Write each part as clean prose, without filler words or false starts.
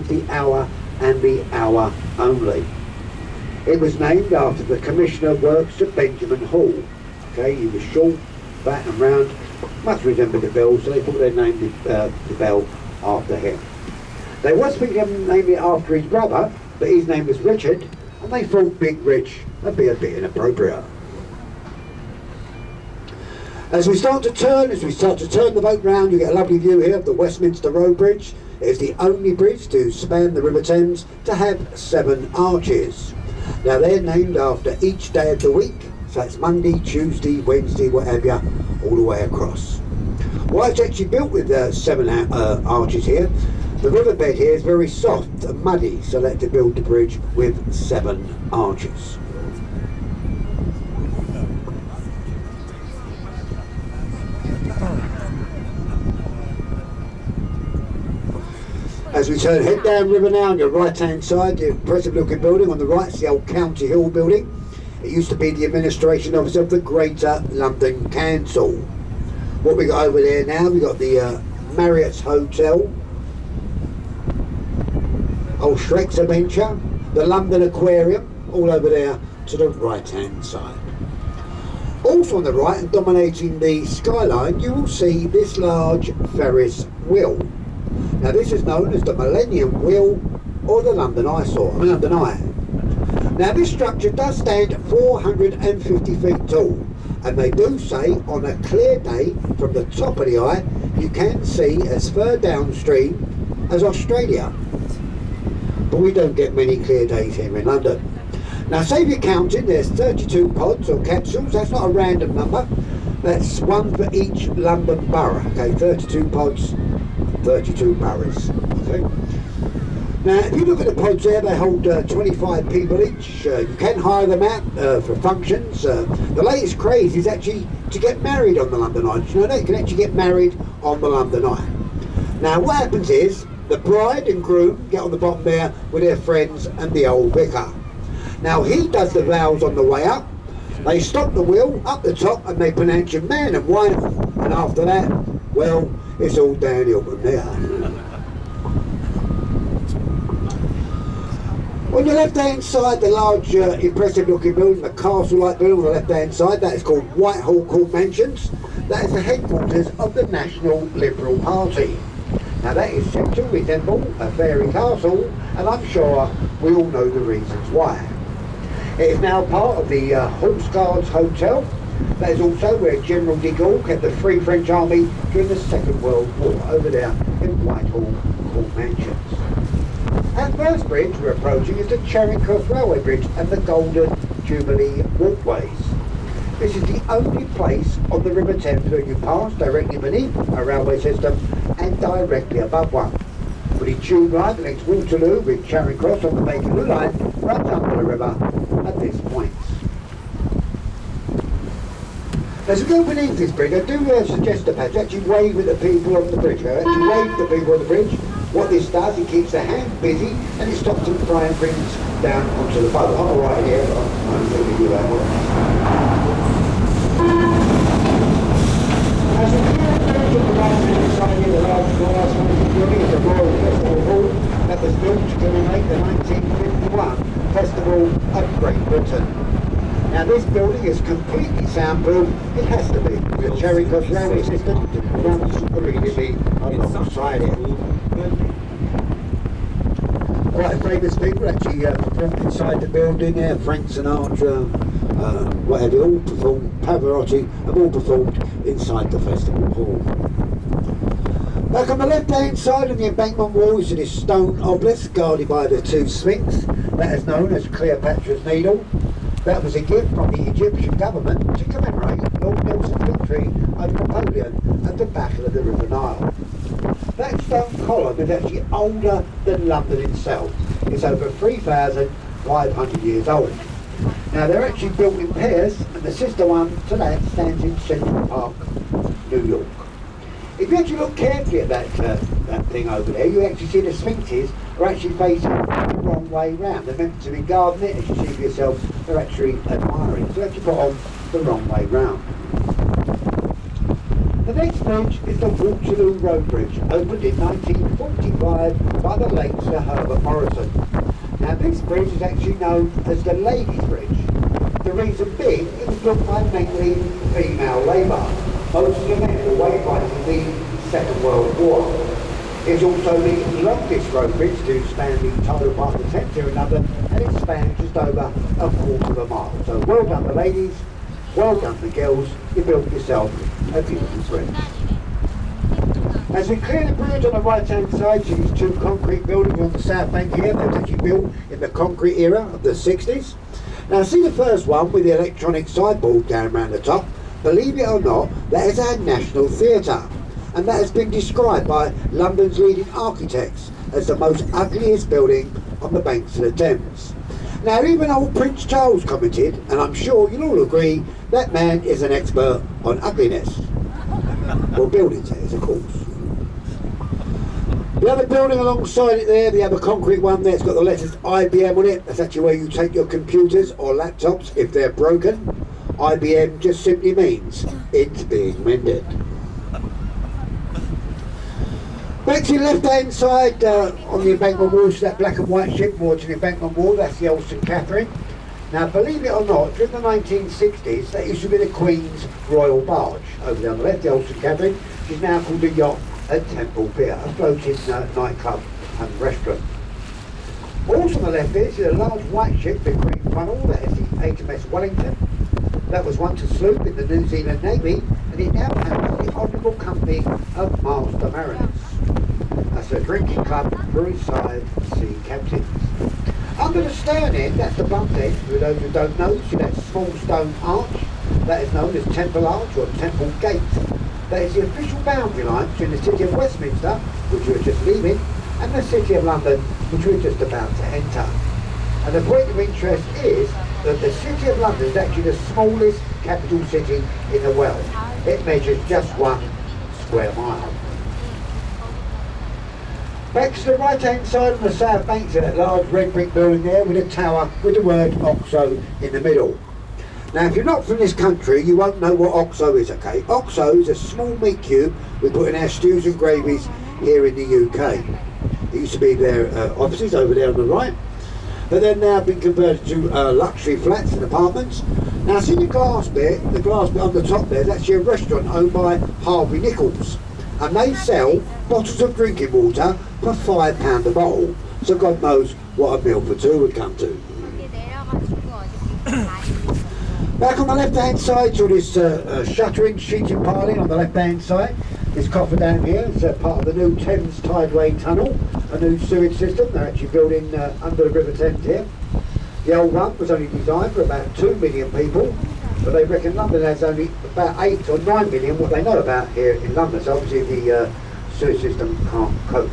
the hour and the hour only. It was named after the Commissioner of Works at Benjamin Hall. Okay, he was short, fat and round, must resemble the bell, so they thought they'd name the bell after him. They was thinking of naming it after his brother, but his name was Richard, and they thought Big Rich would be a bit inappropriate. As we start to turn the boat round, you get a lovely view here of the Westminster Road Bridge. It is the only bridge to span the River Thames to have 7 arches. Now they're named after each day of the week, so it's Monday, Tuesday, Wednesday, whatever, all the way across. Why it's actually built with 7 arches here, the riverbed here is very soft and muddy, so they had to build the bridge with 7 arches. As we turn head down river now, on your right hand side, the impressive looking building on the right is the old County Hill building. It used to be the administration office of the Greater London Council. What we got over there now, we got the Marriott's Hotel, Old Shrek's Adventure, the London Aquarium, all over there to the right hand side. Also on the right and dominating the skyline, you will see this large Ferris wheel. Now this is known as the Millennium Wheel or the London Eye. Now this structure does stand 450 feet tall, and they do say on a clear day from the top of the eye you can see as far downstream as Australia. But we don't get many clear days here in London. Now save your counting, there's 32 pods or capsules, that's not a random number, that's one for each London borough. Okay, 32 pods, 32 boroughs. Okay. Now if you look at the pods there, they hold 25 people each. You can hire them out for functions. The latest craze is actually to get married on the London Eye. You know, they can actually get married on the London Eye. Now what happens is, the bride and groom get on the bottom there with their friends and the old vicar. Now he does the vows on the way up. They stop the wheel up the top and they pronounce you man and wife, and after that, well, it's all downhill from there. On your left hand side, the large impressive looking building, the castle like building on the left hand side, that is called Whitehall Court Mansions. That is the headquarters of the National Liberal Party. Now that is said to resemble a fairy castle, and I'm sure we all know the reasons why. It is now part of the Horse Guards Hotel. That is also where General de Gaulle kept the Free French Army during the Second World War, over there in Whitehall Court Mansions. Our first bridge we're approaching is the Charing Cross Railway Bridge and the Golden Jubilee Walkways. This is the only place on the River Thames where you pass directly beneath a railway system and directly above one. But the tube line that links Waterloo with Charing Cross on the Bakerloo line runs under the river at this point. As we go beneath this bridge, I do suggest the patch actually wave at the people on the bridge. Actually wave at the people on the bridge. What this does, it keeps their hands busy and it stops them throwing things down onto the boat. I'm right here, but I'm going to do that one. As we clear the bridge on the right-hand side here, the large glass building is the Royal Festival Hall that was built to commemorate the 1951 Festival of Great Britain. Now this building is completely soundproof. It has to be. The Charing Cross railway system runs immediately alongside it. Quite famous people actually performed inside the building there. Frank Sinatra, whatever, all performed. Pavarotti have all performed inside the festival hall. Back on the left hand side of the embankment wall is this stone obelisk guarded by the 2 Sphinx. That is known as Cleopatra's Needle. That was a gift from the Egyptian government to commemorate Lord Nelson's victory over Napoleon at the Battle of the River Nile. That stone column is actually older than London itself. It's over 3,500 years old. Now they're actually built in pairs, and the sister one to that stands in Central Park, New York. If you actually look carefully at that thing over there, you actually see the Sphinxes are actually facing the wrong way round. They're meant to be guarding it, as you see for yourself, they're actually admiring. So they actually put on the wrong way round. The next bridge is the Waterloo Road Bridge, opened in 1945 by the late Sir Herbert Morrison. Now this bridge is actually known as the Ladies' Bridge. The reason being, it was built by mainly female labour. Most of the men were away fighting the Second World War. It's also the longest road bridge to span the tidal part of the Thames here in London, and it spans just over a quarter of a mile. So well done the ladies, well done the girls, you built yourself a beautiful bridge. As we clear the bridge on the right hand side, see these two concrete buildings on the south bank here. They were actually built in the concrete era of the 60s. Now see the first one with the electronic sideboard going around the top. Believe it or not, that is our National Theatre. And that has been described by London's leading architects as the most ugliest building on the banks of the Thames. Now even old Prince Charles commented, and I'm sure you'll all agree, that man is an expert on ugliness. Well, buildings that is, of course. The other building alongside it there, the other concrete one there, it's got the letters IBM on it. That's actually where you take your computers or laptops if they're broken. IBM just simply means it's being mended. Back to the left hand side, on the embankment wall, so that black and white ship moored to the embankment wall, that's the old St Catherine. Now believe it or not, during the 1960s, that used to be the Queen's Royal Barge. Over there on the left, the old St Catherine, is now called the Yacht at Temple Pier, a floating nightclub and restaurant. Also on the left there, is a large white ship, the Queen Funnel, that is the HMS Wellington. That was once a sloop in the New Zealand Navy, and it now has the Honourable Company of Master Mariners. That's a drinking club for his side sea captains. Under the stern end, that's the bump end, for those who don't know, see that small stone arch? That is known as Temple Arch or Temple Gate. That is the official boundary line between the city of Westminster, which we were just leaving, and the city of London, which we were just about to enter. And the point of interest is that the city of London is actually the smallest capital city in the world. It measures just 1 square mile. Back to the right hand side on the south bank to that large red brick building there with a tower with the word OXO in the middle. Now if you're not from this country you won't know what OXO is, okay? OXO is a small meat cube we put in our stews and gravies here in the UK. It used to be their offices over there on the right, but they've now been converted to luxury flats and apartments. Now see the glass bit on the top there, is actually a restaurant owned by Harvey Nichols, and they sell bottles of drinking water for £5 a bottle. So God knows what a meal for two would come to. Back on the left hand side to this shuttering, sheeting piling on the left hand side. This coffer down here is part of the new Thames Tideway Tunnel, a new sewage system they're actually building under the River Thames here. The old one was only designed for about 2 million people, but they reckon London has only about 8 or 9 million, what they know about here in London, so obviously the sewage system can't cope.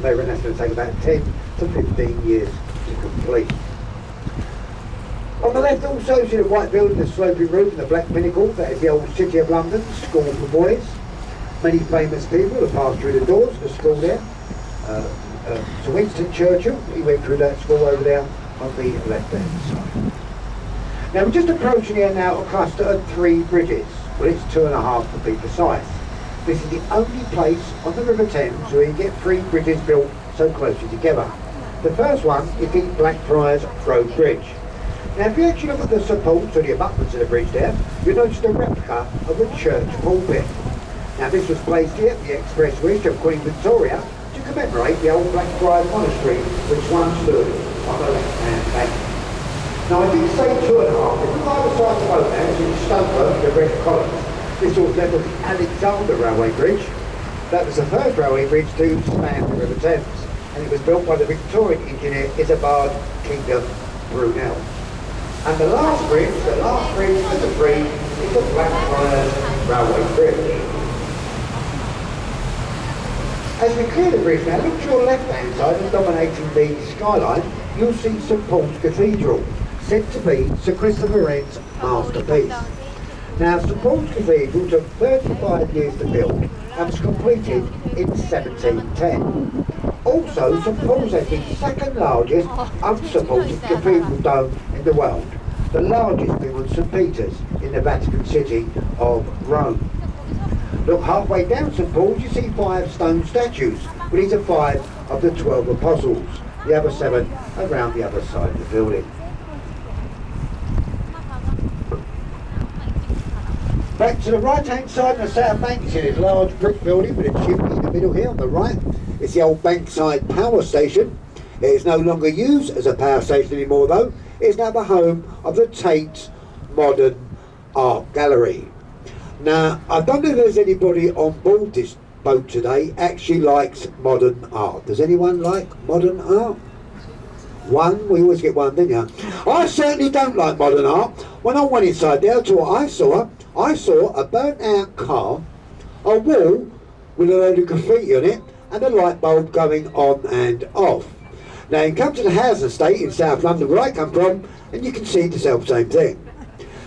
They reckon that's going to take about 10 to 15 years to complete. On the left also see the white building, the sloping roof and the black pinnacle, that is the old City of London School for Boys. Many famous people have passed through the doors of the school there. Sir Winston Churchill, he went through that school over there on the left hand side. Now we're just approaching here now a cluster of 3 bridges. Well, it's 2.5 to be precise. This is the only place on the River Thames where you get 3 bridges built so closely together. The first one is the Blackfriars Road Bridge. Now if you actually look at the supports or the abutments of the bridge there, you'll notice the replica of a church pulpit. Now this was placed here at the express wish of Queen Victoria to commemorate the old Blackfriars Monastery which once stood on the left hand bank. Now I did say 2.5, if you look either side of the boat now, you see stonework, the red columns. This was level the Alexander Railway Bridge. That was the first railway bridge to span the River Thames, and it was built by the Victorian engineer Isabard Kingdom Brunel. And the last bridge of the 3 is the Blackfriars Railway Bridge. As we clear the bridge now, look to your left hand side and dominating the skyline, you'll see St Paul's Cathedral, said to be Sir Christopher Wren's masterpiece. Now St Paul's Cathedral took 35 years to build and was completed in 1710. Also, St Paul's has the second largest unsupported cathedral dome in the world, the largest being on St Peter's in the Vatican City of Rome. Look halfway down St Paul's, you see 5 stone statues. Well, these are 5 of the 12 apostles. The other 7 around the other side of the building. Back to the right hand side of the South Bank, you see this large brick building with a chimney in the middle here on the right. It's the old Bankside Power Station. It is no longer used as a power station anymore though. It is now the home of the Tate Modern Art Gallery. Now, I don't know if there's anybody on board this boat today actually likes modern art. Does anyone like modern art? One? We always get one, don't you? I certainly don't like modern art. When I went inside there, to what I saw a burnt out car, a wall with a load of graffiti on it, and a light bulb going on and off. Now you come to the housing estate in South London where I come from, and you can see the same thing.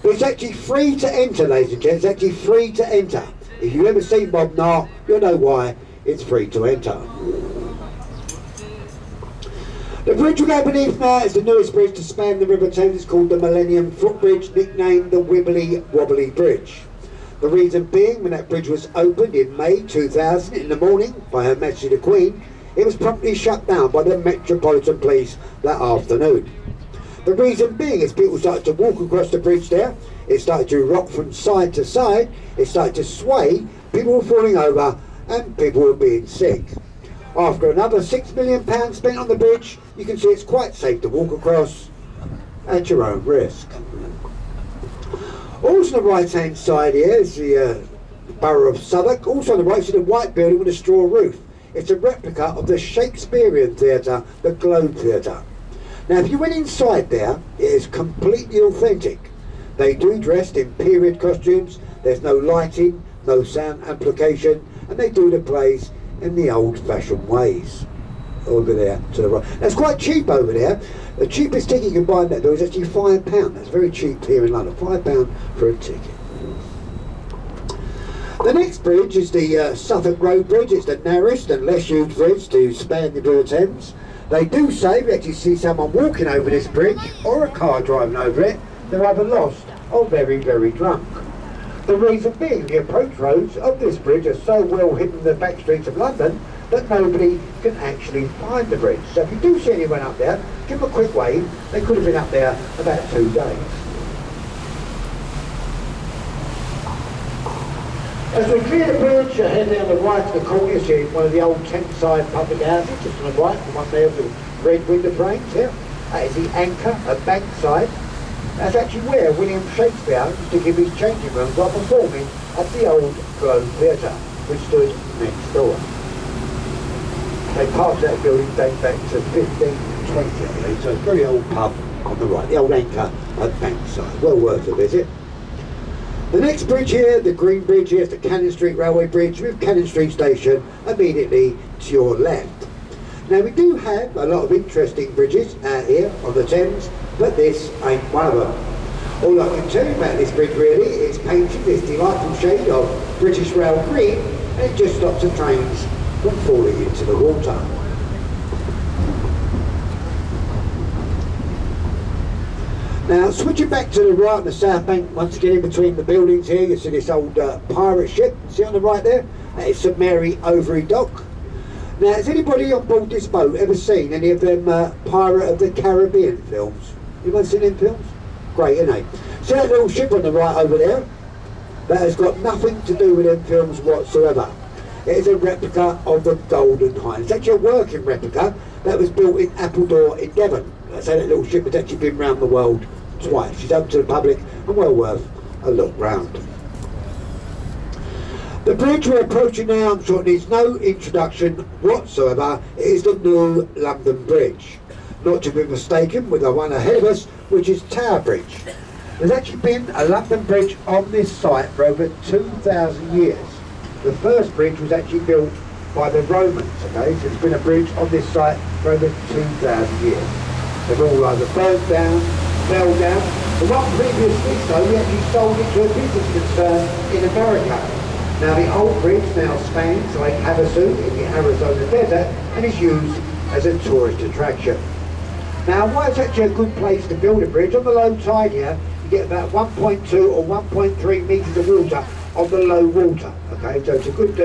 But it's actually free to enter, ladies and gents. It's actually free to enter. If you've ever seen modern art, you'll know why it's free to enter. The bridge we go beneath now is the newest bridge to span the River Thames. It's called the Millennium Footbridge, nicknamed the Wibbly Wobbly Bridge. The reason being, when that bridge was opened in May 2000 in the morning by Her Majesty the Queen, it was promptly shut down by the Metropolitan Police that afternoon. The reason being is people started to walk across the bridge there, it started to rock from side to side, it started to sway, people were falling over and people were being sick. After another £6 million spent on the bridge, you can see it's quite safe to walk across at your own risk. Also on the right hand side here is the Borough of Southwark. Also on the right is the white building with a straw roof. It's a replica of the Shakespearean Theatre, the Globe Theatre. Now if you went inside there, it is completely authentic. They do dress in period costumes, there's no lighting, no sound amplification, and they do the plays in the old-fashioned ways. Over there to the right. That's quite cheap over there. The cheapest ticket you can buy in that is actually £5. That's very cheap here in London, £5 for a ticket. The next bridge is the Suffolk Road Bridge. It's the narrowest and less used bridge to span the River Thames. They do say, we actually see someone walking over this bridge or a car driving over it, they're either lost or very, very drunk. The reason being, the approach roads of this bridge are so well hidden in the back streets of London that nobody can actually find the bridge. So if you do see anyone up there, give them a quick wave. They could have been up there about 2 days. As we clear the bridge, head down the right to the corner, you see one of the old tent-side public houses, just on the right, the one there with red window frames here. That is the Anchor at Bankside. That's actually where William Shakespeare used to give his changing rooms while performing at the old Globe Theatre, which stood next door. They parts of that building date back to 1520, I believe, so it's a very old pub on the right, the old Anchor at Bankside. Well worth a visit. The next bridge here, the Green Bridge here, is the Cannon Street Railway Bridge with Cannon Street Station immediately to your left. Now we do have a lot of interesting bridges out here on the Thames, but this ain't one of them. All I can tell you about this bridge really is painted this delightful shade of British Rail green, and it just stops the trains from falling into the water. Now switching back to the right on the South Bank, once again in between the buildings here, you see this old pirate ship, see on the right there? That is St Mary Overy Dock. Now has anybody on board this boat ever seen any of them Pirate of the Caribbean films? Anyone seen them films? Great, isn't it? See that little ship on the right over there? That has got nothing to do with them films whatsoever. It is a replica of the Golden Hind. It's actually a working replica that was built in Appledore in Devon. So that little ship has actually been around the world twice. It's open to the public and well worth a look round. The bridge we're approaching now, I'm sure it needs no introduction whatsoever. It is the new London Bridge. Not to be mistaken with the one ahead of us, which is Tower Bridge. There's actually been a London Bridge on this site for over 2,000 years. The first bridge was actually built by the Romans, okay? So it's been a bridge on this site for over 2,000 years. They've all either burnt down, fell down. The one previously, so we actually sold it to a business concern in America. Now the old bridge now spans Lake Havasu in the Arizona desert and is used as a tourist attraction. Now why is actually a good place to build a bridge? On the low tide here, you get about 1.2 or 1.3 metres of water on the low water. Okay, so it's a good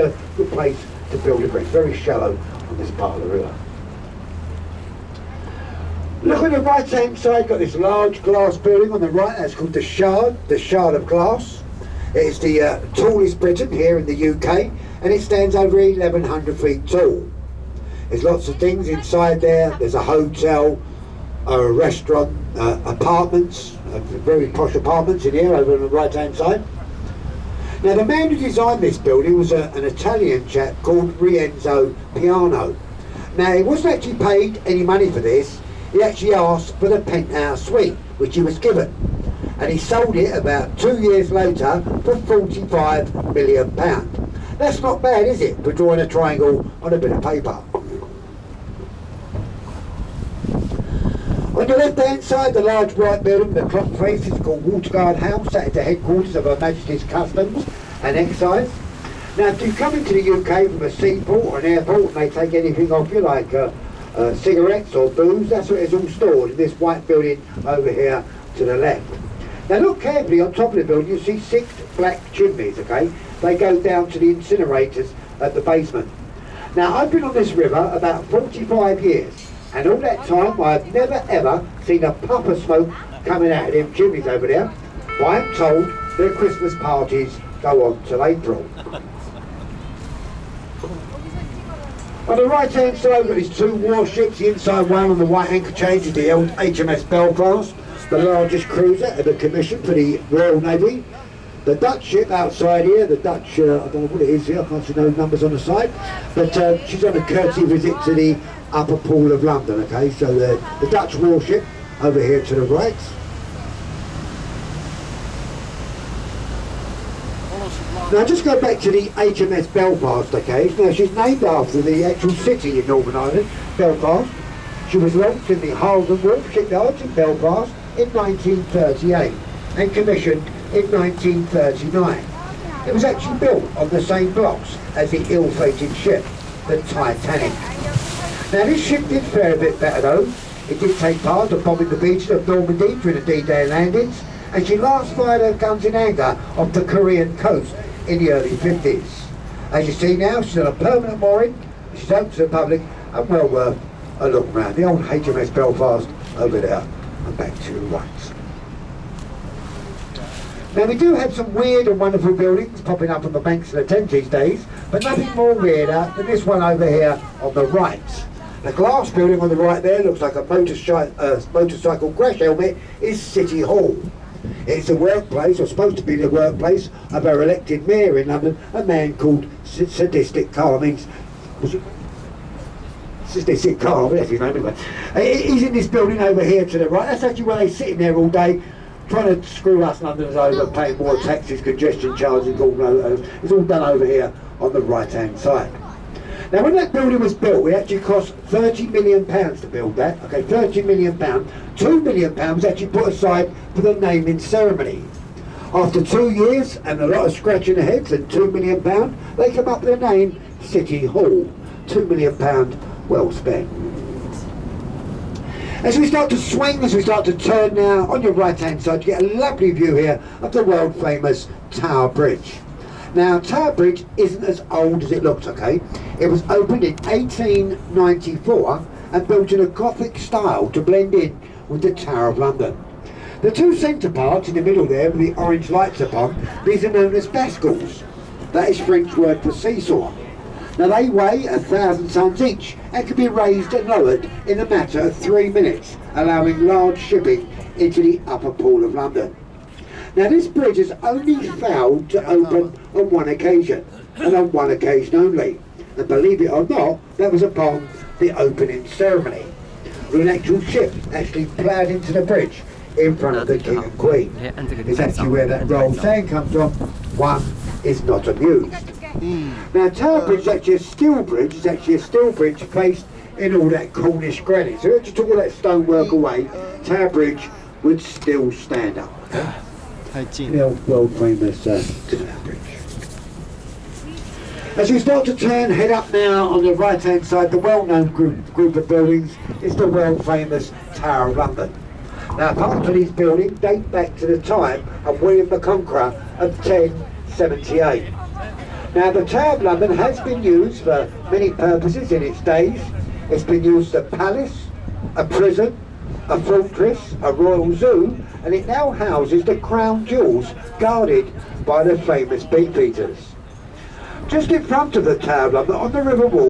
place to build a bridge. Very shallow on this part of the river. Look on the right hand side, got this large glass building on the right. That's called the Shard of Glass. It is the tallest Britain here in the UK, and it stands over 1,100 feet tall. There's lots of things inside there. There's a hotel, a restaurant, apartments, very posh apartments in here over on the right hand side. Now the man who designed this building was an Italian chap called Rienzo Piano. Now he wasn't actually paid any money for this. He actually asked for the penthouse suite, which he was given, and he sold it about 2 years later for £45 million. That's not bad, is it, for drawing a triangle on a bit of paper? On the left-hand side, the large white building with the clock face is called Waterguard House. That is the headquarters of Her Majesty's Customs and Excise. Now, if you come into the UK from a seaport or an airport and they take anything off you, like cigarettes or booze, that's what it's all stored in this white building over here to the left. Now look carefully on top of the building, you see 6 black chimneys, okay? They go down to the incinerators at the basement. Now I've been on this river about 45 years, and all that time I've never ever seen a puff of smoke coming out of them chimneys over there. But I'm told their Christmas parties go on till April. On the right hand side, we've got these 2 warships. The inside one on the white anchor chain is the old HMS Belfast, the largest cruiser ever commissioned for the Royal Navy. The Dutch ship outside here, the Dutch, I don't know what it is here, I can't see no numbers on the side, but she's on a courtesy visit to the upper pool of London, okay? So the Dutch warship over here to the right. Now just go back to the HMS Belfast, okay? Now she's named after the actual city in Northern Ireland, Belfast. She was launched in the Harland Wolff shipyards in Belfast in 1938 and commissioned in 1939. It was actually built on the same blocks as the ill-fated ship, the Titanic. Now this ship did fare a bit better though. It did take part in bombing the beaches of Normandy during the D-Day landings, and she last fired her guns in anger off the Korean coast in the early 50s. As you see now, she's on a permanent mooring, she's open to the public and well worth a look round. The old HMS Belfast over there and back to the right. Now we do have some weird and wonderful buildings popping up on the banks of the Thames these days, but nothing more weirder than this one over here on the right. The glass building on the right there looks like a motorcycle crash helmet, is City Hall. It's the workplace, or supposed to be the workplace, of our elected mayor in London, a man called Sadistic Carl. I mean, was it? Sadistic Carl, that's his name anyway. He's in this building over here to the right. That's actually where they sit in there all day, trying to screw us Londoners over, paying more taxes, congestion charges, it's all done over here on the right hand side. Now when that building was built, it actually cost £30 million to build that, okay, £30 million. £2 million was actually put aside for the naming ceremony. After 2 years and a lot of scratching their heads and £2 million, they come up with the name City Hall. £2 million well spent. As we start to swing, as we start to turn now, on your right hand side, you get a lovely view here of the world famous Tower Bridge. Now Tower Bridge isn't as old as it looks, okay? It was opened in 1894 and built in a Gothic style to blend in with the Tower of London. The 2 centre parts in the middle there with the orange lights upon, these are known as bascles. That is French word for seesaw. Now they weigh 1,000 tons each and can be raised and lowered in a matter of 3 minutes, allowing large shipping into the upper pool of London. Now this bridge has only failed to open on one occasion, and on one occasion only. And believe it or not, that was upon the opening ceremony, when an actual ship actually ploughed into the bridge in front of the King and Queen. It's actually where that roll saying comes from, one is not amused. Now Tower Bridge is actually a steel bridge, it's actually a steel bridge placed in all that Cornish granite. So if you took all that stonework away, Tower Bridge would still stand up. The old world famous Tower Bridge. As we start to turn, head up now on the right hand side, the well-known group of buildings is the world famous Tower of London. Now parts of these buildings date back to the time of William the Conqueror of 1066. 1878. Now the Tower of London has been used for many purposes in its days. It's been used as a palace, a prison, a fortress, a royal zoo, and it now houses the crown jewels guarded by the famous beefeaters. Just in front of the Tower of London, on the river wall,